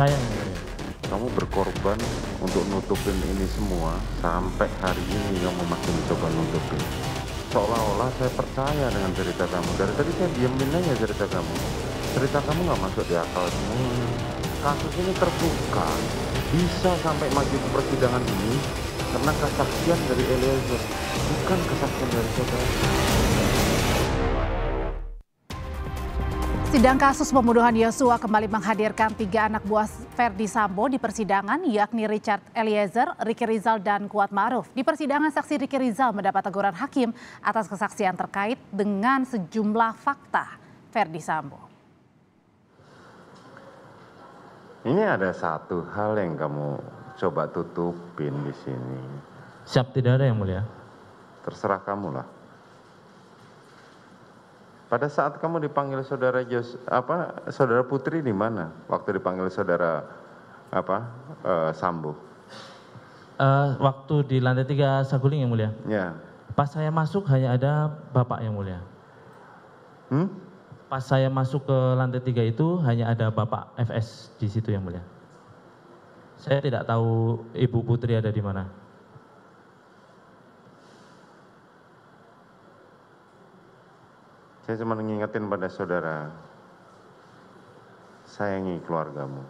Saya yang mulia. Kamu berkorban untuk nutupin ini semua, sampai hari ini kamu masih mencoba nutupin. Seolah-olah saya percaya dengan cerita kamu. Dari tadi saya diemin aja cerita kamu. Cerita kamu nggak masuk di akal semuanya. Kasus ini terbuka, bisa sampai maju ke persidangan ini karena kesaksian dari Eliezer, bukan kesaksian dari saudara. Sidang kasus pembunuhan Yosua kembali menghadirkan 3 anak buah Verdi Sambo di persidangan, yakni Richard Eliezer, Ricky Rizal, dan Kuat Ma'ruf. Di persidangan, saksi Ricky Rizal mendapat teguran hakim atas kesaksian terkait dengan sejumlah fakta Verdi Sambo. Ini ada satu hal yang kamu coba tutupin di sini. Siap, tidak ada yang mulia. Terserah kamu lah. Pada saat kamu dipanggil saudara saudara Putri di mana? Waktu dipanggil saudara Sambo? Waktu di lantai 3 Saguling yang mulia. Ya. Pas saya masuk hanya ada Bapak yang mulia. Pas saya masuk ke lantai 3 itu hanya ada Bapak FS di situ yang mulia. Saya tidak tahu Ibu Putri ada di mana. Saya cuma mengingatkan pada saudara, sayangi keluargamu.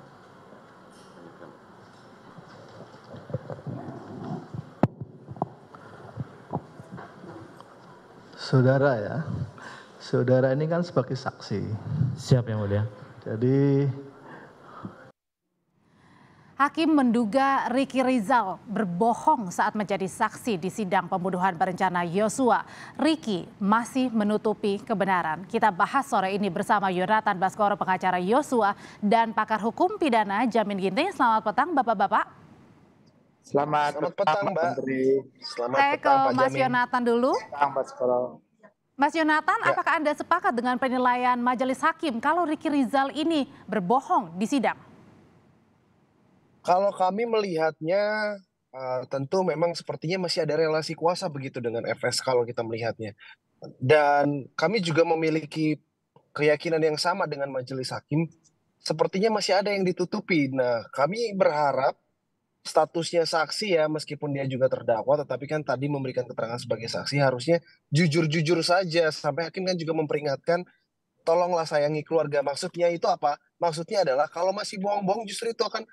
Saudara ya, saudara ini kan sebagai saksi. Siap yang mulia. Jadi Hakim menduga Ricky Rizal berbohong saat menjadi saksi di sidang pembunuhan berencana Yosua. Ricky masih menutupi kebenaran. Kita bahas sore ini bersama Yonatan Baskoro, pengacara Yosua, dan pakar hukum pidana Jamin Ginting. Selamat petang Bapak-Bapak. Selamat petang Mbak. Saya ke Mas Yonatan dulu. Mas Yonatan, Ya. apakah Anda sepakat dengan penilaian majelis hakim kalau Ricky Rizal ini berbohong di sidang? Kalau kami melihatnya tentu memang sepertinya masih ada relasi kuasa begitu dengan FS kalau kita melihatnya. Dan kami juga memiliki keyakinan yang sama dengan majelis hakim, sepertinya masih ada yang ditutupi. Nah, kami berharap statusnya saksi ya, meskipun dia juga terdakwa, tetapi kan tadi memberikan keterangan sebagai saksi harusnya jujur-jujur saja. Sampai hakim kan juga memperingatkan, tolonglah sayangi keluarga. Maksudnya itu apa? Maksudnya adalah kalau masih bohong-bohong justru itu akan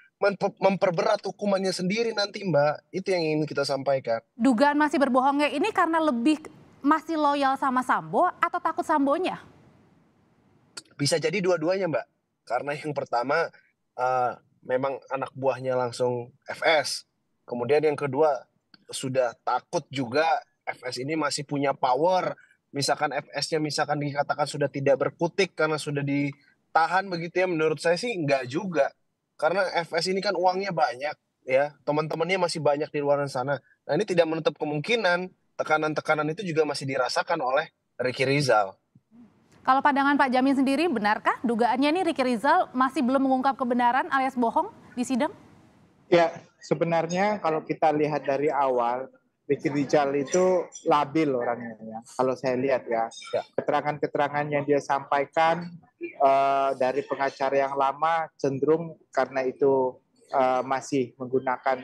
memperberat hukumannya sendiri nanti Mbak. Itu yang ingin kita sampaikan. Dugaan masih berbohongnya ini karena lebih masih loyal sama Sambo atau takut Sambonya? Bisa jadi dua-duanya Mbak. Karena yang pertama memang anak buahnya langsung FS. Kemudian yang kedua sudah takut juga FS ini masih punya power. Misalkan FS-nya misalkan dikatakan sudah tidak berkutik karena sudah ditahan begitu ya, menurut saya sih enggak juga. Karena FS ini kan uangnya banyak ya, teman-temannya masih banyak di luar sana. Nah ini tidak menutup kemungkinan tekanan-tekanan itu juga masih dirasakan oleh Ricky Rizal. Kalau pandangan Pak Jamin sendiri, benarkah dugaannya ini Ricky Rizal masih belum mengungkap kebenaran alias bohong di sidang? Ya, sebenarnya kalau kita lihat dari awal, Ricky Rizal itu labil orangnya ya. Kalau saya lihat ya, keterangan-keterangan yang dia sampaikan dari pengacara yang lama cenderung karena itu masih menggunakan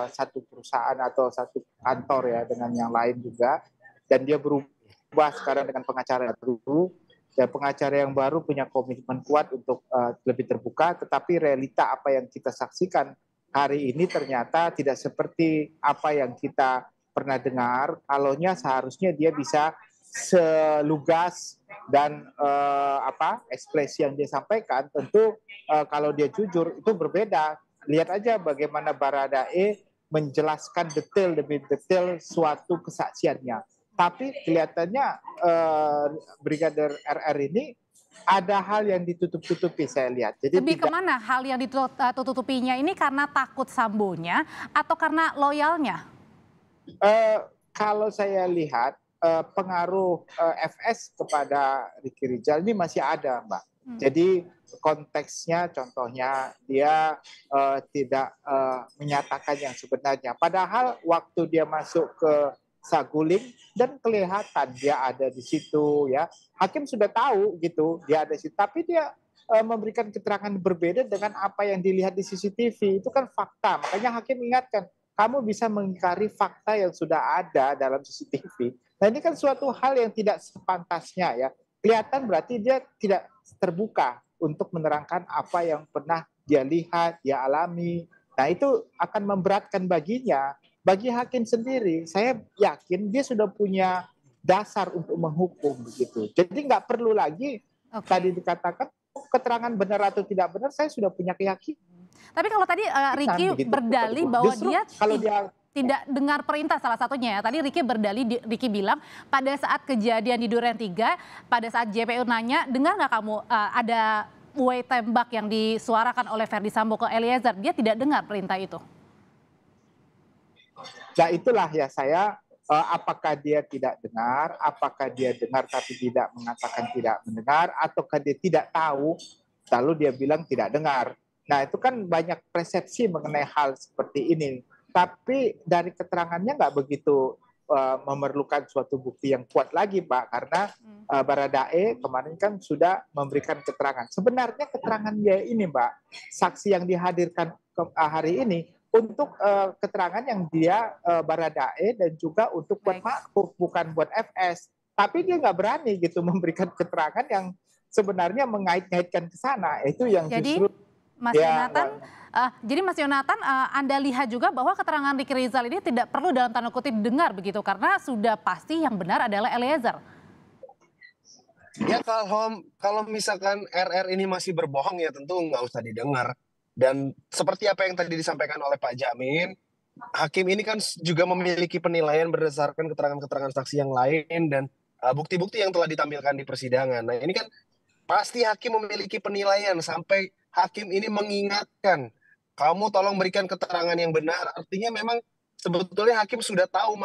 satu perusahaan atau satu kantor ya dengan yang lain juga, dan dia berubah sekarang dengan pengacara baru. Dan pengacara yang baru punya komitmen kuat untuk lebih terbuka, tetapi realita apa yang kita saksikan hari ini ternyata tidak seperti apa yang kita pernah dengar. Kalaunya seharusnya dia bisa selugas dan ekspresi yang dia sampaikan tentu kalau dia jujur itu berbeda. Lihat aja bagaimana Baradae menjelaskan detail demi detail suatu kesaksiannya. Tapi kelihatannya Brigadir RR ini ada hal yang ditutup-tutupi saya lihat. Jadi lebih kemana hal yang ditutupinya ini, karena takut Sambonya atau karena loyalnya? Kalau saya lihat pengaruh FS kepada Ricky Rizal ini masih ada, Mbak. Jadi konteksnya contohnya dia tidak menyatakan yang sebenarnya. Padahal waktu dia masuk ke Saguling dan kelihatan dia ada di situ ya. Hakim sudah tahu gitu dia ada di situ, tapi dia memberikan keterangan berbeda dengan apa yang dilihat di CCTV. Itu kan fakta. Makanya hakim ingatkan, kamu bisa mengingkari fakta yang sudah ada dalam CCTV. Nah ini kan suatu hal yang tidak sepantasnya ya. Kelihatan berarti dia tidak terbuka untuk menerangkan apa yang pernah dia lihat, dia alami. Nah itu akan memberatkan baginya. Bagi hakim sendiri, saya yakin dia sudah punya dasar untuk menghukum begitu. Jadi nggak perlu lagi tadi dikatakan keterangan benar atau tidak benar, saya sudah punya keyakinan. Tapi kalau tadi Ricky berdalih bahwa Justru dia kalau dia tidak dengar perintah salah satunya ya. Tadi Ricky berdalih, Ricky bilang pada saat kejadian di Duren 3, pada saat JPU nanya, dengar nggak kamu ada way tembak yang disuarakan oleh Ferdy Sambo ke Eliezer? Dia tidak dengar perintah itu. Ya itulah ya saya, apakah dia tidak dengar, apakah dia dengar tapi tidak mengatakan tidak mendengar, ataukah dia tidak tahu, lalu dia bilang tidak dengar. Nah itu kan banyak persepsi mengenai hal seperti ini. Tapi dari keterangannya nggak begitu memerlukan suatu bukti yang kuat lagi, Pak, karena Baradae kemarin kan sudah memberikan keterangan. Sebenarnya keterangan dia ini, Mbak, saksi yang dihadirkan hari ini untuk keterangan yang dia Baradae dan juga untuk buat Ma'ruf, bukan buat FS. Tapi dia nggak berani gitu memberikan keterangan yang sebenarnya mengait-ngaitkan ke sana. Itu yang justru Mas Yonatan, jadi Mas Yonatan, Anda lihat juga bahwa keterangan Ricky Rizal ini tidak perlu dalam tanda kutip dengar begitu, karena sudah pasti yang benar adalah Eliezer. Ya kalau misalkan RR ini masih berbohong ya tentu nggak usah didengar. Dan seperti apa yang tadi disampaikan oleh Pak Jamin, hakim ini kan juga memiliki penilaian berdasarkan keterangan-keterangan saksi yang lain dan bukti-bukti yang telah ditampilkan di persidangan. Nah ini kan pasti hakim memiliki penilaian sampai hakim ini mengingatkan, kamu tolong berikan keterangan yang benar. Artinya memang sebetulnya hakim sudah tahu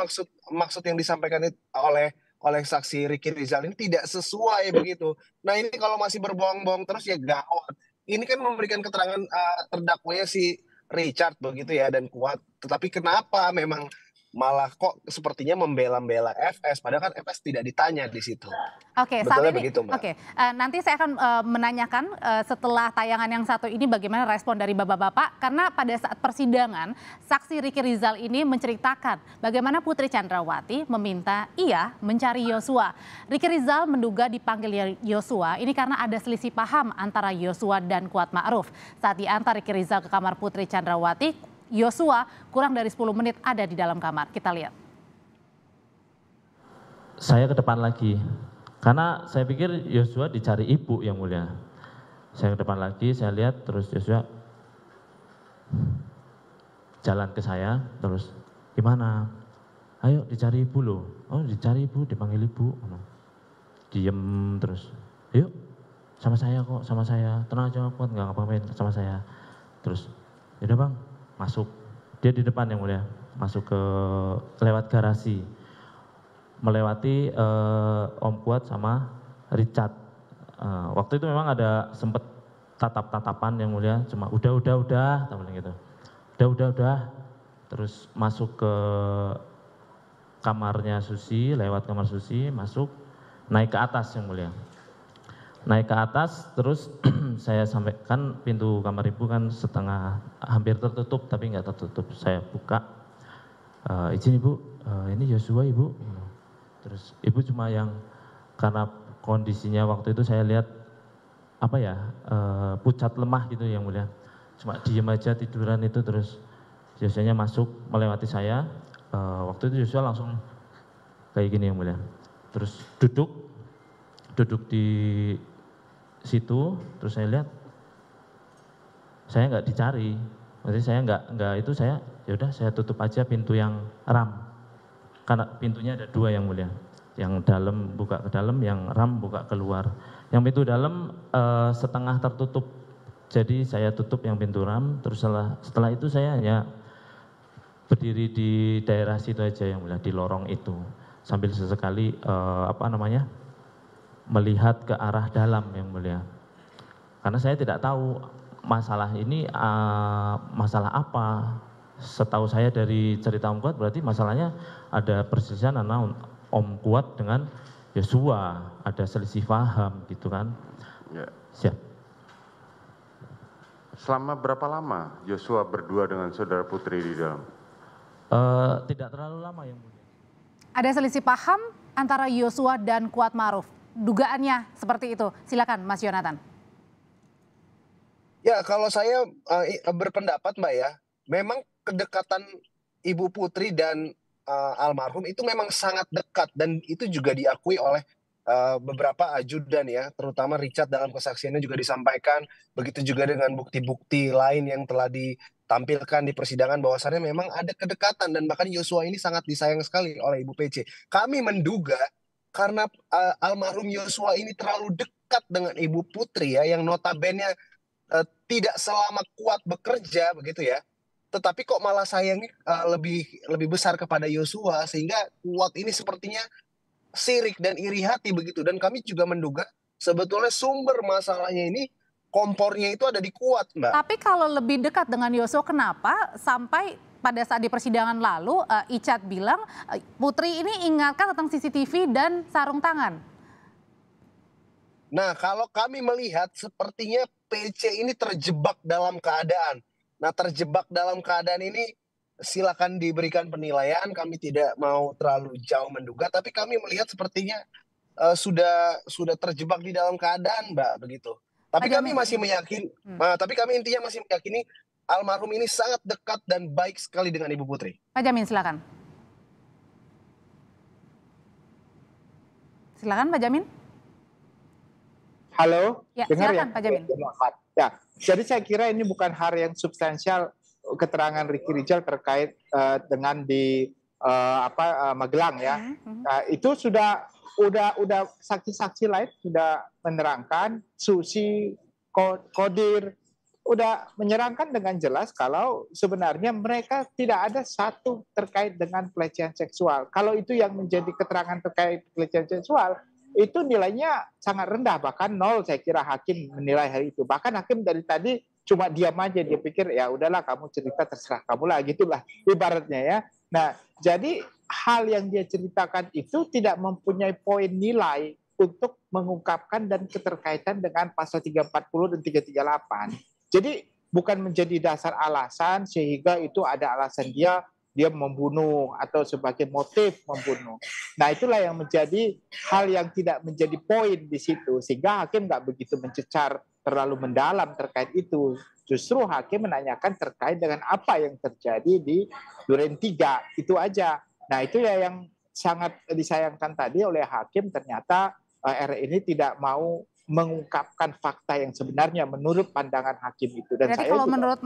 maksud yang disampaikan oleh saksi Ricky Rizal ini tidak sesuai begitu. Nah ini kalau masih berbohong-bohong terus ya gawat. Ini kan memberikan keterangan terdakwanya si Richard begitu ya dan kuat. Tetapi kenapa memang malah kok sepertinya membela-bela FS, padahal kan FS tidak ditanya di situ. Oke, saat ini, begitu, Mbak. Oke, nanti saya akan menanyakan setelah tayangan yang satu ini bagaimana respon dari bapak-bapak, karena pada saat persidangan saksi Ricky Rizal ini menceritakan bagaimana Putri Chandrawati meminta ia mencari Yosua. Ricky Rizal menduga dipanggil Yosua ini karena ada selisih paham antara Yosua dan Kuat Ma'ruf. Saat diantar Ricky Rizal ke kamar Putri Chandrawati, Yosua kurang dari 10 menit ada di dalam kamar. Kita lihat. Saya ke depan lagi. Karena saya pikir Yosua dicari ibu yang mulia. Saya ke depan lagi, saya lihat terus Yosua jalan ke saya, terus gimana? Ayo dicari ibu loh. Oh dicari ibu, dipanggil ibu. Diem terus. Yuk sama saya kok, sama saya. Tenang aja Kuat, nggak ngapain sama saya. Terus yaudah bang, masuk. Dia di depan yang mulia, masuk ke lewat garasi, melewati Om Kuat sama Richard. Waktu itu memang ada sempet tatap-tatapan yang mulia, cuma udah, gitu. Udah. Terus masuk ke kamarnya Susi, lewat kamar Susi, masuk, naik ke atas yang mulia. Naik ke atas, terus saya sampaikan pintu kamar ibu kan setengah hampir tertutup tapi nggak tertutup. Saya buka, izin ibu, ini Yosua ibu. Terus ibu cuma yang karena kondisinya waktu itu saya lihat apa ya pucat lemah gitu yang mulia. Cuma diem aja tiduran itu, terus Yosuanya masuk melewati saya. Waktu itu Yosua langsung kayak gini yang mulia. Terus duduk di situ, terus saya lihat saya nggak dicari, berarti saya nggak itu, saya yaudah saya tutup aja pintu yang ram, karena pintunya ada dua yang mulia, yang dalam buka ke dalam, yang ram buka keluar. Yang pintu dalam setengah tertutup, jadi saya tutup yang pintu ram. Terus setelah itu saya hanya berdiri di daerah situ aja yang mulia, di lorong itu, sambil sesekali melihat ke arah dalam yang mulia. Karena saya tidak tahu masalah ini masalah apa. Setahu saya dari cerita Om Kuat berarti masalahnya ada perselisihan antara Om Kuat dengan Yosua, ada selisih paham gitu kan. Ya. Siap. selama berapa lama Yosua berdua dengan saudara Putri di dalam? Tidak terlalu lama yang mulia. Ada selisih paham antara Yosua dan Kuatmaruf. Dugaannya seperti itu. Silakan Mas Yonatan. Ya, kalau saya berpendapat Mbak ya, memang kedekatan Ibu Putri dan almarhum itu memang sangat dekat dan itu juga diakui oleh beberapa ajudan ya, terutama Richard dalam kesaksiannya juga disampaikan, begitu juga dengan bukti-bukti lain yang telah ditampilkan di persidangan bahwasannya memang ada kedekatan dan bahkan Yosua ini sangat disayang sekali oleh Ibu PC. Kami menduga karena almarhum Yosua ini terlalu dekat dengan Ibu Putri ya, yang notabene tidak selama Kuat bekerja begitu ya, tetapi kok malah sayangnya lebih besar kepada Yosua sehingga Kuat ini sepertinya sirik dan iri hati begitu. Dan kami juga menduga sebetulnya sumber masalahnya ini kompornya itu ada di Kuat, Mbak. Tapi kalau lebih dekat dengan Yosua, kenapa sampai pada saat di persidangan lalu Icat bilang Putri ini ingatkan tentang CCTV dan sarung tangan? Nah, kalau kami melihat sepertinya PC ini terjebak dalam keadaan. Nah, terjebak dalam keadaan ini silakan diberikan penilaian. Kami tidak mau terlalu jauh menduga, tapi kami melihat sepertinya sudah terjebak di dalam keadaan, Mbak, begitu. Tapi kami masih meyakini, tapi kami intinya masih meyakini almarhum ini sangat dekat dan baik sekali dengan Ibu Putri. Pak Jamin, silakan. Silakan Pak Jamin. Halo, ya, dengar silakan, ya? Pak Jamin. Ya, jadi saya kira ini bukan hal yang substansial keterangan Ricky Rijal terkait dengan di Magelang ya. Itu sudah saksi-saksi lain sudah menerangkan, Susi, Kodir udah menyerangkan dengan jelas kalau sebenarnya mereka tidak ada satu terkait dengan pelecehan seksual. Kalau itu yang menjadi keterangan terkait pelecehan seksual, itu nilainya sangat rendah, bahkan 0 saya kira hakim menilai hal itu. Bahkan hakim dari tadi cuma diam aja, dia pikir ya udahlah kamu cerita terserah kamu lah, gitulah ibaratnya ya. Nah, jadi hal yang dia ceritakan itu tidak mempunyai poin nilai untuk mengungkapkan dan keterkaitan dengan pasal 340 dan 338. Jadi bukan menjadi dasar alasan sehingga itu ada alasan dia membunuh atau sebagai motif membunuh. Nah, itulah yang menjadi hal yang tidak menjadi poin di situ, sehingga hakim nggak begitu mencecar terlalu mendalam terkait itu. Justru hakim menanyakan terkait dengan apa yang terjadi di Duren 3, itu aja. Nah, itu ya yang sangat disayangkan tadi oleh hakim, ternyata R ini tidak mau mengungkapkan fakta yang sebenarnya menurut pandangan hakim itu. Dan jadi kalau menurut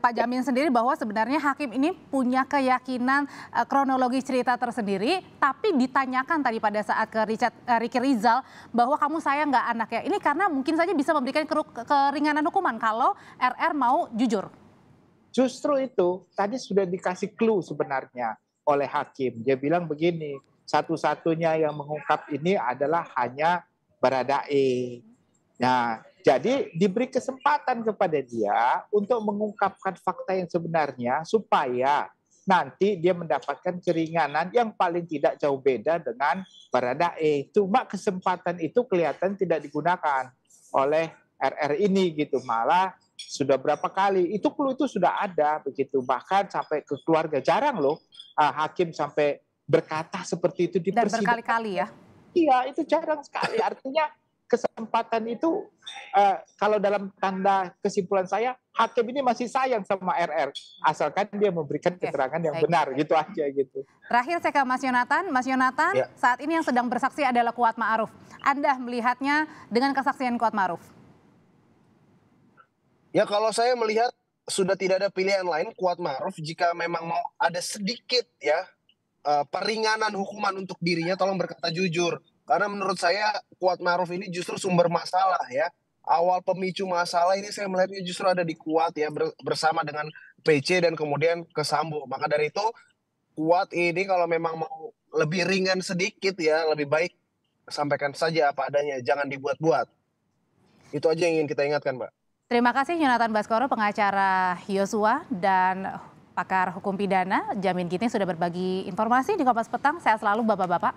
Pak Jamin sendiri bahwa sebenarnya hakim ini punya keyakinan kronologi cerita tersendiri, tapi ditanyakan tadi pada saat ke Ricky Rizal bahwa kamu sayang nggak anaknya ini karena mungkin saja bisa memberikan keringanan hukuman kalau RR mau jujur. Justru itu tadi sudah dikasih clue sebenarnya oleh hakim. Dia bilang begini, satu-satunya yang mengungkap ini adalah hanya Baradae. Nah, jadi diberi kesempatan kepada dia untuk mengungkapkan fakta yang sebenarnya supaya nanti dia mendapatkan keringanan yang paling tidak jauh beda dengan Baradae. Cuma kesempatan itu kelihatan tidak digunakan oleh RR ini gitu. Malah sudah berapa kali itu clue itu sudah ada begitu, bahkan sampai ke keluarga. Jarang loh hakim sampai berkata seperti itu di persidangan. Dan berkali-kali ya. Iya, itu jarang sekali. Artinya kesempatan itu kalau dalam tanda kesimpulan saya, hakim ini masih sayang sama RR asalkan dia memberikan keterangan yang benar, gitu aja gitu. Terakhir saya ke Mas Yonatan. Mas Yonatan, saat ini yang sedang bersaksi adalah Kuatmaruf. Anda melihatnya dengan kesaksian Kuatmaruf? Ya, kalau saya melihat sudah tidak ada pilihan lain Kuatmaruf jika memang mau ada sedikit ya peringanan hukuman untuk dirinya, tolong berkata jujur. Karena menurut saya Kuatmaruf ini justru sumber masalah ya. Awal pemicu masalah ini saya melihatnya justru ada di Kuat ya, bersama dengan PC dan kemudian ke Sambo. Maka dari itu Kuat ini kalau memang mau lebih ringan sedikit ya, lebih baik sampaikan saja apa adanya, jangan dibuat-buat. Itu aja yang ingin kita ingatkan, Mbak. Terima kasih Yonatan Baskoro, pengacara Yosua dan pakar hukum pidana Jamin Ginting sudah berbagi informasi di Kompas Petang. Sehat selalu Bapak-bapak.